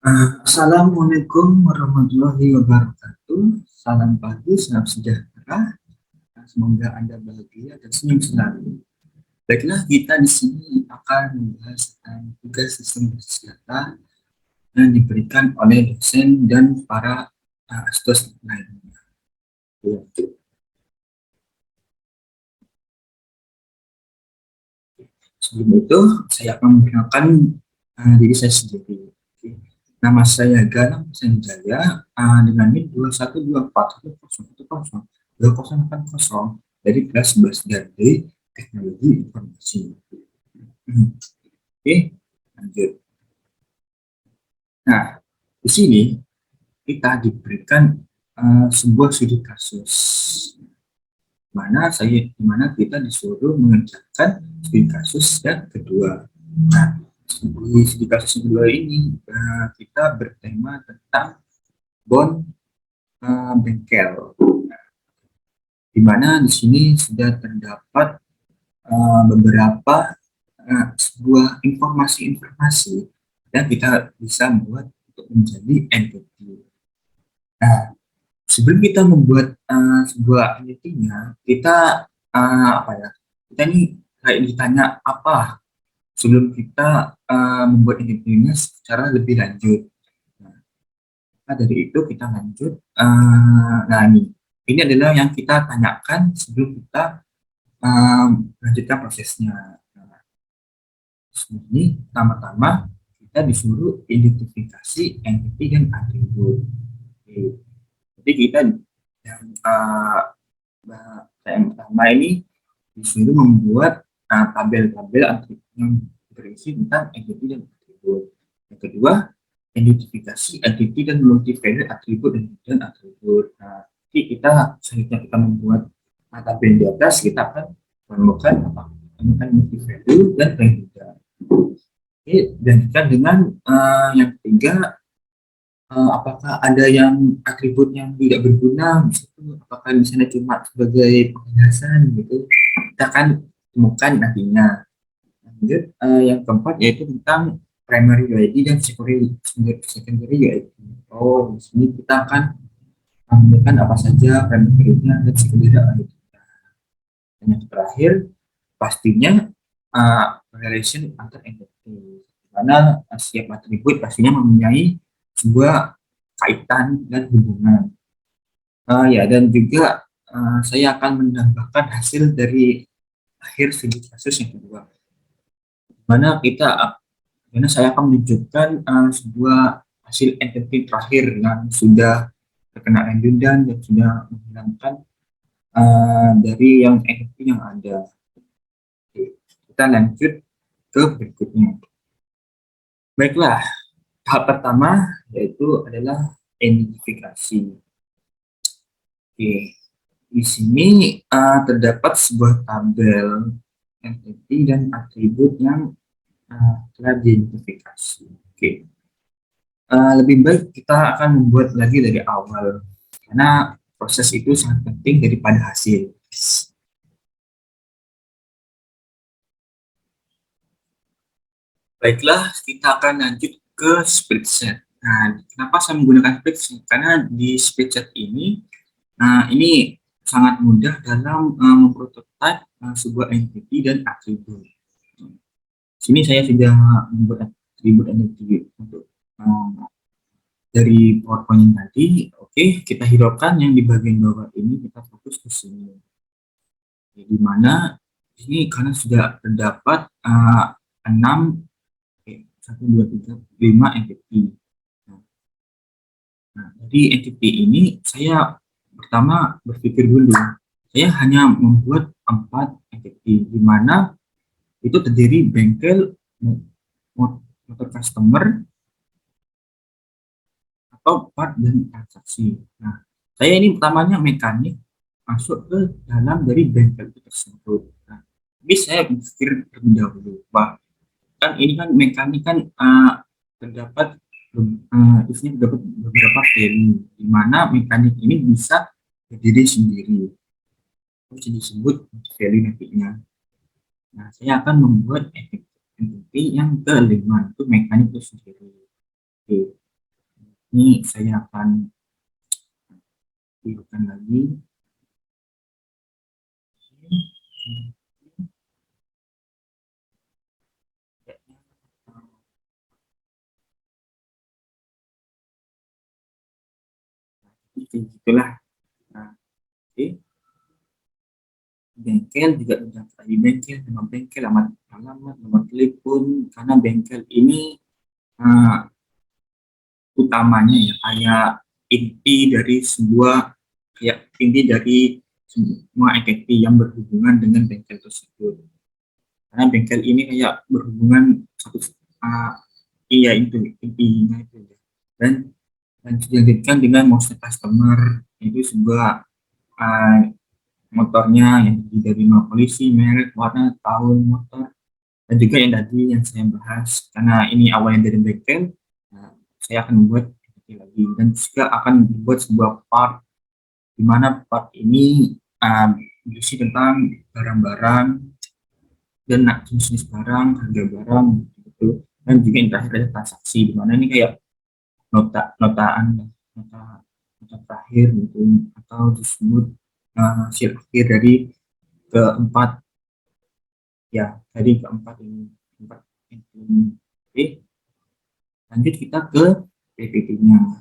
Assalamualaikum warahmatullahi wabarakatuh. Salam pagi, salam sejahtera. Semoga Anda bahagia dan senyum selalu. Baiklah, kita di sini akan membahas tentang tugas sistem berbasis data yang diberikan oleh dosen dan para astos lainnya. Ya. Sebelum itu, saya akan memperkenalkan diri saya sendiri. Oke. Nama saya Galang Senjaya dengan NIM 212410102080 dari kelas 11 dari Teknologi Informasi. Oke, lanjut. Nah, di sini kita diberikan sebuah studi kasus di mana kita disuruh mengerjakan studi kasus yang kedua. Nah, di studi kasus yang kedua ini kita bertema tentang bond bengkel, di mana di sini sudah terdapat beberapa sebuah informasi-informasi yang kita bisa buat untuk menjadi entity. Nah, sebelum kita membuat sebuah entity-nya, kita apa ya? Kita ini kayak ditanya apa sebelum kita membuat entity-nya secara lebih lanjut. Nah, dari itu kita lanjut. Nah, ini adalah yang kita tanyakan sebelum kita melanjutkan prosesnya. Nah, ini pertama-tama kita disuruh identifikasi entity dan atribut. Oke. Jadi kita yang yang pertama ini disuruh membuat tabel-tabel atribut yang berisi tentang entity dan atribut. Yang kedua, identifikasi entity dan multi value atribut dan atribut. Nah, jadi kita selanjutnya kita membuat tabel di atas, kita akan menemukan apa? Menemukan multi value dan value. Oke, dan dengan yang ketiga, apakah ada yang atribut yang tidak berguna, apakah misalnya cuma sebagai penghiasan gitu, kita akan temukan nantinya. Lanjut, yang keempat yaitu tentang primary UID dan secondary UID. Oh, di sini kita akan menentukan apa saja primary-nya dan secondary UID. Dan yang terakhir, pastinya relation antar entity, di mana setiap atribut pastinya mempunyai sebuah kaitan dan hubungan. Ya, dan juga saya akan menambahkan hasil dari akhir studi kasus yang kedua, mana mana saya akan menunjukkan sebuah hasil entity terakhir yang sudah terkena redundant dan sudah menghilangkan dari yang entity yang ada. Oke, kita lanjut ke berikutnya. Baiklah, tahap pertama yaitu adalah identifikasi. Oke, di sini terdapat sebuah tabel entity dan atribut yang telah diidentifikasi. Oke, lebih baik kita akan membuat lagi dari awal karena proses itu sangat penting daripada hasil. Baiklah, kita akan lanjut ke spreadsheet. Nah, kenapa saya menggunakan spreadsheet? Karena di spreadsheet ini sangat mudah dalam memprototipe sebuah entity dan atribut. Sini saya sudah membuat atribut entity untuk dari PowerPoint tadi. Oke, kita hiraukan yang di bagian bawah ini, kita fokus ke sini. Di mana ini karena sudah terdapat 6 1 2 3 5 entity. Nah, dari entity ini saya pertama berpikir dulu. Saya hanya membuat 4 entity, di mana itu terdiri bengkel, motor customer, atau part dan transaksi. Nah, saya ini pertamanya mekanik masuk ke dalam dari bengkel itu tersebut. Nah, tapi saya berpikir terlebih dahulu, wah kan ini kan mekanik kan terdapat isinya terdapat beberapa value, di mana mekanik ini bisa berdiri sendiri, bisa disebut value nantinya. Nah, saya akan membuat entity yang kelima itu mekanik itu sendiri. Oke. Ini saya akan hidupkan lagi. Itulah. Nah, oke. Bengkel juga mendaftar di bengkel, nama bengkel, alamat, nomor telepon, karena bengkel ini uh, utamanya ya kayak inti dari semua entity yang berhubungan dengan bengkel tersebut. Karena bengkel ini kayak berhubungan satu iya itu intinya itu ya. Dan dilanjutkan dengan master customer, itu sebuah uh, motornya yang terdiri dari nama polisi, merek, warna, tahun motor, dan juga yang tadi yang saya bahas. Karena ini awalnya dari bengkel, nah, saya akan membuat lagi dan juga akan membuat sebuah part di mana part ini berisi tentang barang-barang dan jenis barang, harga barang gitu. Dan juga yang terakhir ada transaksi di mana ini kayak notaan nota nota terakhir gitu atau disebut hasil akhir dari keempat keempat ini empat ini. Oke, lanjut kita ke PPT-nya.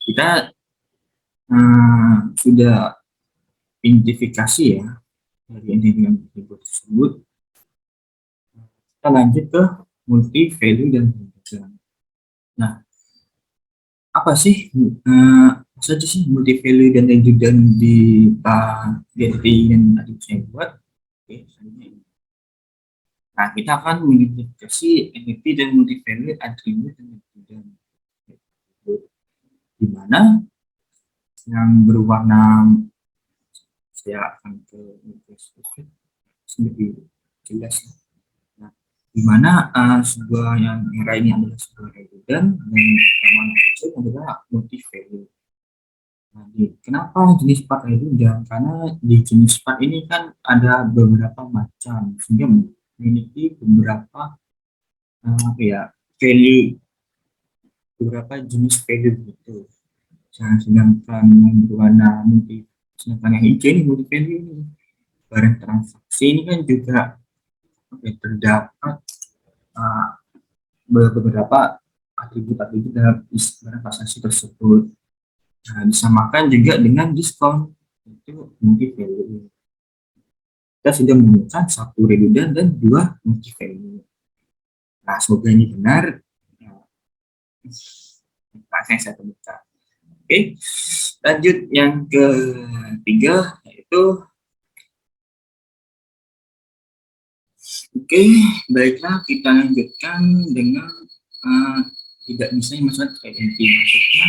Kita sudah identifikasi ya dari engineering tersebut. Kita lanjut ke multi value dan perbedaan. Nah, apa sih saja sih multi value dan ajudan di yang tadi saya buat? Oke, nah, kita akan mengidentifikasi entity dan multi value atribut dan ajudan. Di mana yang berwarna, saya akan ke lebih jelas. Nah, di mana sebuah yang merah ini adalah sebuah redundant dan yang kecil adalah multi value. Nah, kenapa jenis part redundant? Karena di jenis part ini kan ada beberapa macam sehingga memiliki beberapa value, beberapa jenis value gitu. Nah, sedangkan yang berwarna sedangkan yang hijau ini multi value ini barang transaksi ini kan juga terdapat uh, beberapa atribut-atribut dalam barang transaksi tersebut. Nah, disamakan juga dengan diskon, itu multi value. Kita sudah menemukan satu redundant dan dua multi value. Nah, semoga ini benar. Nah, saya temukan. Oke, lanjut yang ketiga yaitu baiklah kita lanjutkan dengan tidak bisa masuk ke identity. Maksudnya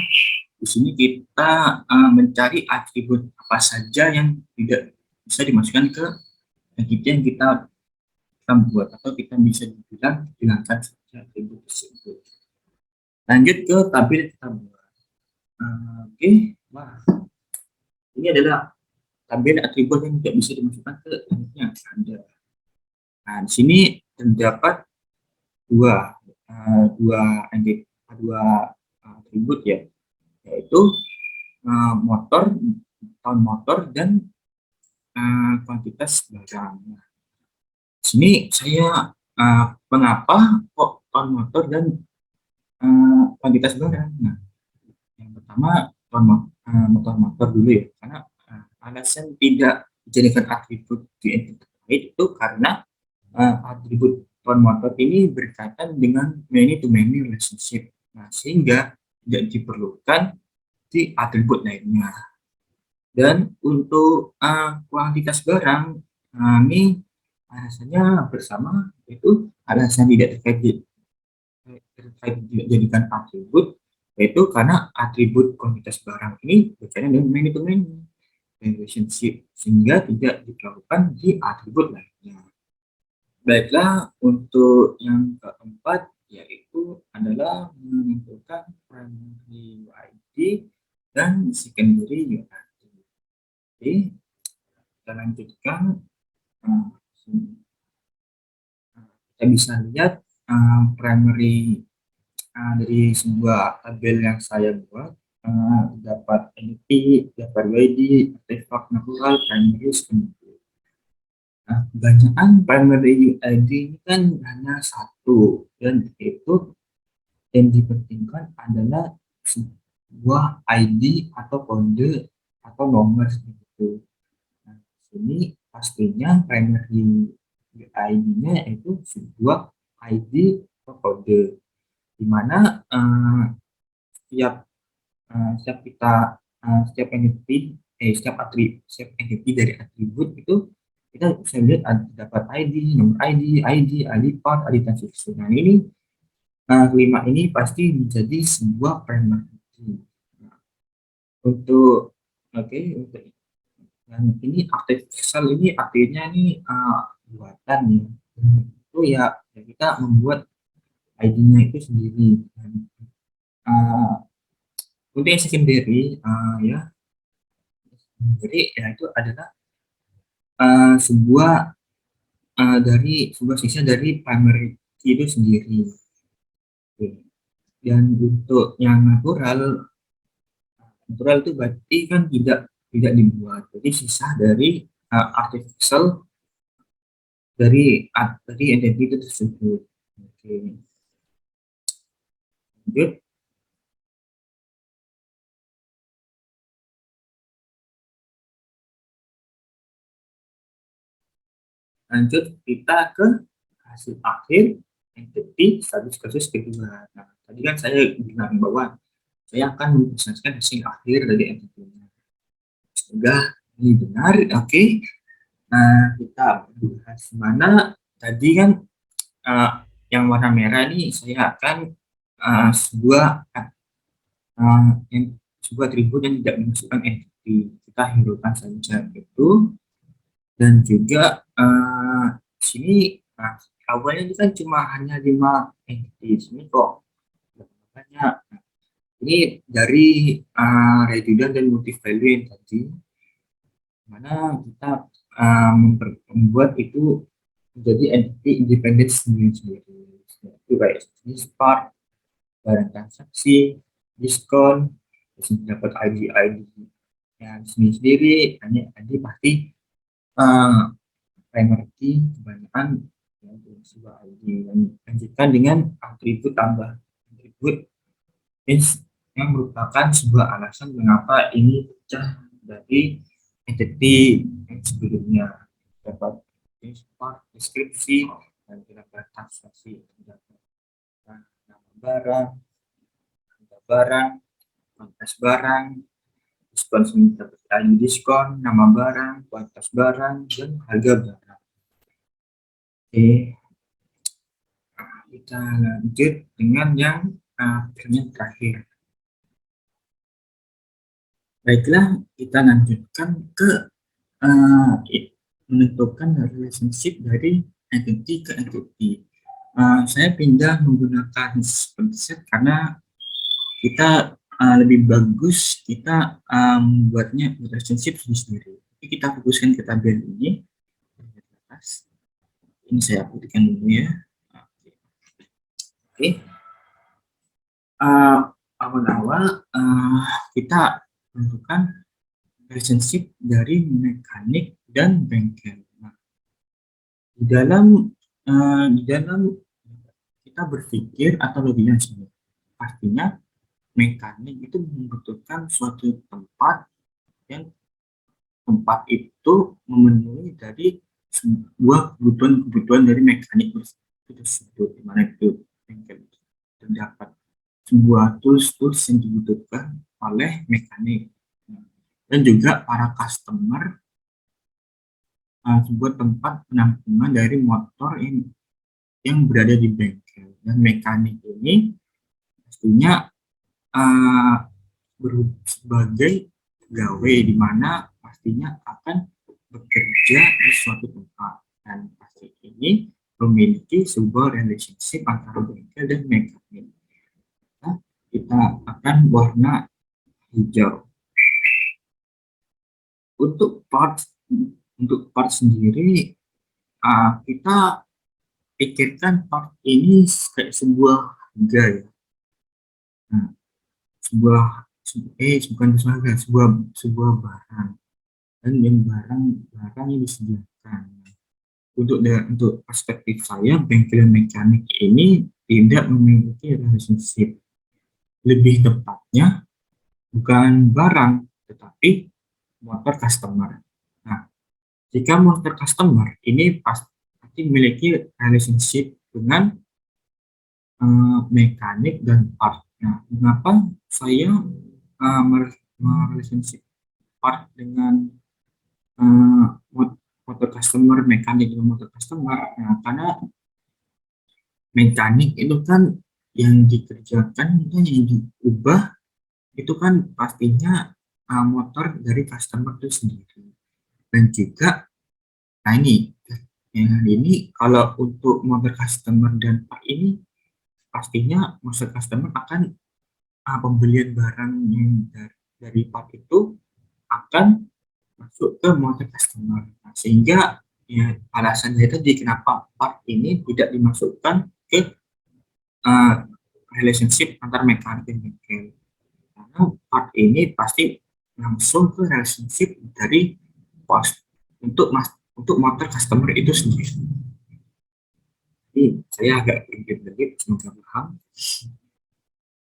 di sini kita mencari atribut apa saja yang tidak bisa dimasukkan ke entity yang kita buat atau kita bisa dibilang hilangkan saja atribut tersebut. Lanjut ke tabel kita buat. Wah, ini adalah tabel atribut yang tidak bisa dimasukkan ke entity yang ada. Nah, di sini terdapat dua atribut ya, yaitu motor, tahun motor, dan kuantitas barang. Nah, di sini saya mengapa kok tahun motor dan kuantitas barang. Nah, yang pertama motor dulu ya, karena alasan tidak dijadikan atribut di entity itu karena atribut tahun motor ini berkaitan dengan many to many relationship. Nah, sehingga tidak diperlukan di atribut lainnya. Dan untuk kuantitas barang, ini alasannya bersama, yaitu alasan tidak terkait dijadikan atribut, yaitu karena atribut kuantitas barang ini berkaitan dengan many to many relationship, sehingga tidak diperlukan di atribut lainnya. Baiklah, untuk yang keempat yaitu adalah menentukan primary UID dan secondary UID. Oke, kita lanjutkan. Kita bisa lihat primary dari sebuah tabel yang saya buat, dapat entity, dapat ID, artefak natural, primary, secondary. Nah, kebanyakan primary ID ini kan hanya satu, dan itu yang dipentingkan adalah sebuah ID atau kode atau nomor seperti itu. Nah, di sini pastinya primary ID-nya itu sebuah ID atau kode, di mana setiap setiap kita setiap entity setiap entity dari atribut itu kita bisa lihat dapat ID, nomor ID part, ID transaksi. Nah, ini kelima ini pasti menjadi sebuah primary key. Nah, untuk untuk yang ini artificial ini artinya ini buatan ya. Itu ya, kita membuat ID-nya itu sendiri. Dan, untuk yang secondary ya, jadi ya itu adalah sebuah dari sebuah sisa dari primary key itu sendiri. Oke. Dan untuk yang natural itu berarti kan tidak dibuat, jadi sisa dari artificial dari entity itu tersebut. Oke, lanjut. Kita ke hasil akhir entity status kasus kedua. Nah, tadi kan saya bilang bahwa saya akan mempresentasikan hasil akhir dari entity-nya. Semoga ini benar. Oke. Nah, kita bahas mana tadi kan uh, yang warna merah ini saya akan sebuah atribut yang tidak memasukkan entity, kita hiraukan saja itu. Dan juga sini awalnya ini kan cuma hanya 5 entity, sini kok banyak. Ini dari redundant dan multi value yang tadi, mana kita membuat itu menjadi entity independen sendiri-sendiri. Itu kayak jenis part, barang transaksi, diskon, terus dapat ID yang sendiri-sendiri, hanya pasti primary key kebanyakan ya, sebuah ID. Dan lanjutkan dengan atribut tambah atribut yang merupakan sebuah alasan mengapa ini pecah dari entity yang sebelumnya. Dapat deskripsi dan dapat transaksi, dapat nama barang, harga barang, kuantitas barang, diskon dapat ID diskon, nama barang, kuantitas barang, dan harga barang. Oke, kita lanjut dengan yang terakhir. Baiklah, kita lanjutkan ke menentukan relationship dari entity ke entity. Saya pindah menggunakan spreadsheet karena kita lebih bagus kita membuatnya relationship sendiri. Jadi kita fokuskan ke tabel ini. Ini saya berikan dulu ya. Oke. Awal-awal kita menentukan relationship dari mekanik dan bengkel. Nah, di dalam kita berpikir atau logiknya sendiri. Artinya mekanik itu membutuhkan suatu tempat yang tempat itu memenuhi dari sebuah kebutuhan dari mekanik tersebut, di mana itu bengkel terdapat sebuah tools yang dibutuhkan oleh mekanik dan juga para customer, sebuah tempat penampungan dari motor yang berada di bengkel. Dan mekanik ini pastinya sebagai pegawai di mana pastinya akan bekerja di suatu tempat, dan pasti ini memiliki sebuah relationship antara bengkel dan mekanik. Nah, kita akan warna hijau. Untuk part sendiri kita pikirkan part ini kayak sebuah harga ya. Nah, bukan sebuah barang, dan yang barang yang disediakan. Untuk perspektif saya, bengkel mekanik ini tidak memiliki relationship. Lebih tepatnya, bukan barang, tetapi motor customer. Nah, jika motor customer ini pasti memiliki relationship dengan mekanik dan part. Nah, mengapa saya relationship part dengan uh, motor customer, mekanik dengan motor customer? Nah, karena mekanik itu kan yang dikerjakan itu yang diubah itu kan pastinya motor dari customer itu sendiri. Dan juga, nah ini kalau untuk motor customer dan part ini pastinya motor customer akan pembelian barang yang dari part itu akan masuk ke motor customer. Nah, sehingga ya alasannya itu kenapa part ini tidak dimasukkan ke uh, relationship antar mekanik dan bengkel. Karena part ini pasti langsung ke relationship dari pos untuk motor customer itu sendiri. Jadi saya agak berbelit, semoga paham.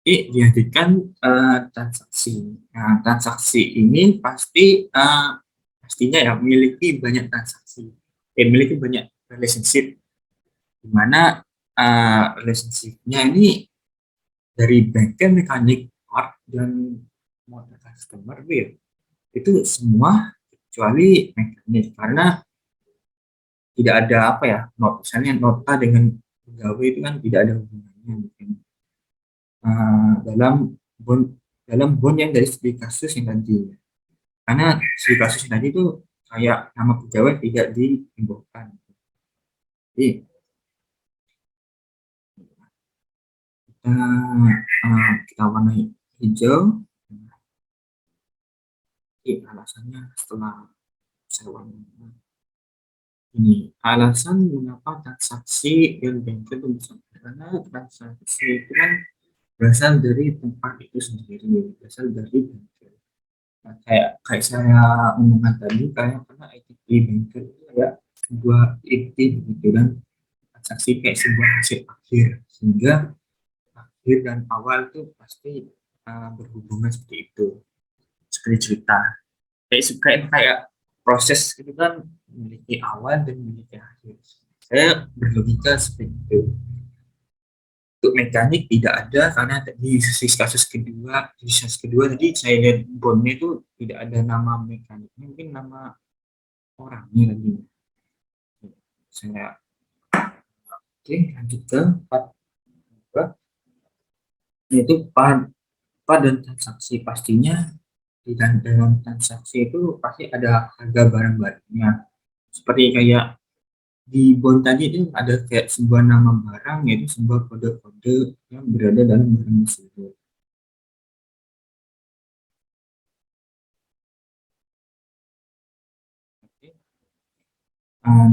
Dihadirkan transaksi. Nah, transaksi ini pastinya ya memiliki banyak transaksi, memiliki banyak relationship, di mana relationship-nya ini dari bengkel mekanik part dan motor customer itu semua kecuali mekanik, karena tidak ada apa ya, misalnya nota dengan pegawai itu kan tidak ada hubungannya mungkin dalam bond yang dari studi kasus yang tadi, karena studi kasus yang tadi itu kayak nama pegawai tidak diimbaukan. Jadi kita warnai hijau. Jadi alasannya setelah saya warnai ini, alasan mengapa transaksi yang bengkel itu bisa, karena transaksi itu kan berasal dari tempat itu sendiri, berasal dari bengkel. Nah, kayak saya omongkan tadi, kayak karena ITP bengkel itu kayak sebuah inti begitu, dan transaksi kayak sebuah hasil akhir, sehingga akhir dan awal itu pasti berhubungan seperti itu, seperti cerita kayak proses itu kan memiliki awal dan memiliki akhir. Saya berlogika seperti itu. Untuk mekanik tidak ada, karena di kasus kedua tadi saya lihat bondnya itu tidak ada nama mekaniknya, mungkin nama orangnya lagi. Saya oke, lanjut ke part dua, yaitu dan transaksi. Pastinya dalam transaksi itu pasti ada harga barang-barangnya, seperti kayak di bond tadi itu ada kayak sebuah nama barang, yaitu sebuah kode-kode yang berada dalam barang tersebut.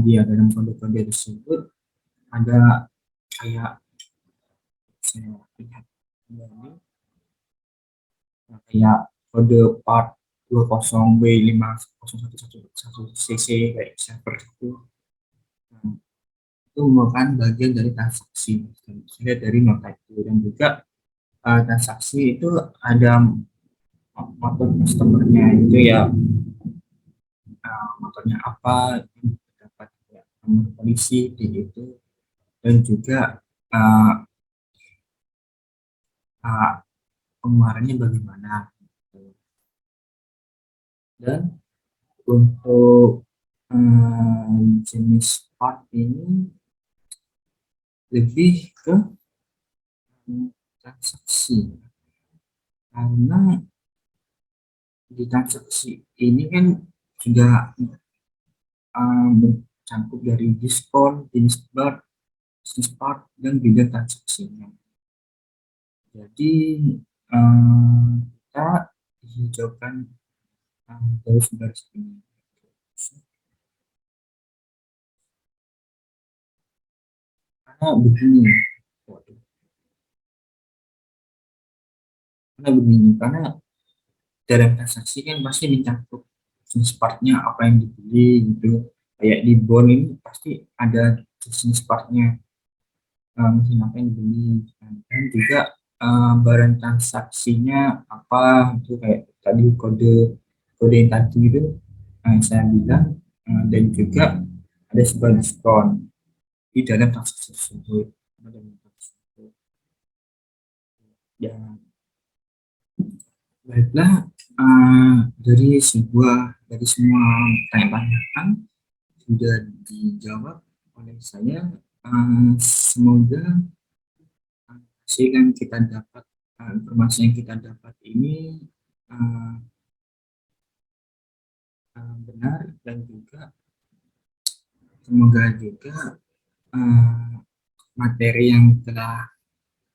Dia dalam kode-kode tersebut ada kayak, saya lihat kembali, kayak kode part 20W501111cc kayak seperti itu. Nah, itu merupakan bagian dari transaksi dari nota itu. Dan juga transaksi itu ada motor customernya itu ya, motornya apa, dapat ya, nomor polisi itu, dan juga uh, uh, pengeluarannya bagaimana. Dan untuk jenis part ini lebih ke transaksi, karena di transaksi ini kan sudah mencakup dari diskon, jenis part, dan juga transaksinya. Jadi kita hijaukan garis-garis ini. Karena begini, Karena begini, karena dalam transaksi kan pasti mencakup jenis partnya apa yang dibeli gitu. Kayak di bond ini pasti ada jenis partnya, mesin apa yang dibeli, dan juga barang transaksinya apa itu, kayak tadi kode kode yang tadi itu saya bilang, dan juga ada sebuah diskon di dalam transaksi tersebut. Ya, baiklah, dari semua tanya-tanyaan sudah dijawab oleh saya. Semoga hasil yang kita dapat, informasi yang kita dapat ini uh, benar, dan juga semoga juga uh, materi yang telah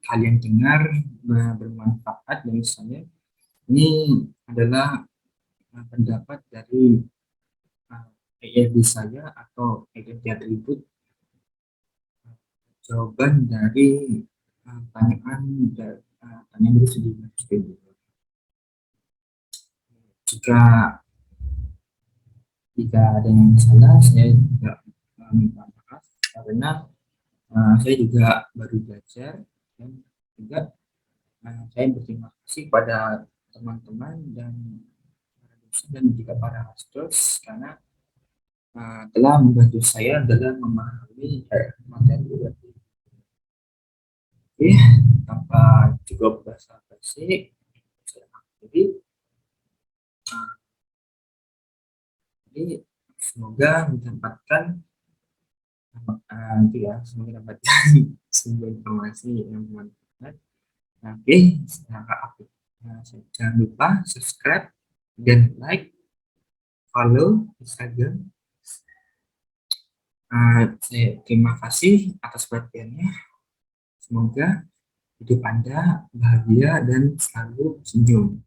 kalian dengar bermanfaat bagi saya. Ini adalah pendapat dari ERD saya atau identity atribut, jawaban dari tanyaan dari studi. Jika jika ada yang salah, saya juga minta maaf, karena saya juga baru belajar, dan juga saya berterima kasih pada teman-teman dan para dosen dan juga para hostess, karena telah membantu saya dalam memahami materi. Oke, tanpa cukup basa-basi, saya akhiri. Jadi semoga mendapatkan itu ya, semoga mendapatkan sebuah informasi yang bermanfaat. Oke, jangan lupa subscribe dan like, follow Instagram. Saya terima kasih atas perhatiannya. Semoga hidup Anda bahagia dan selalu senyum.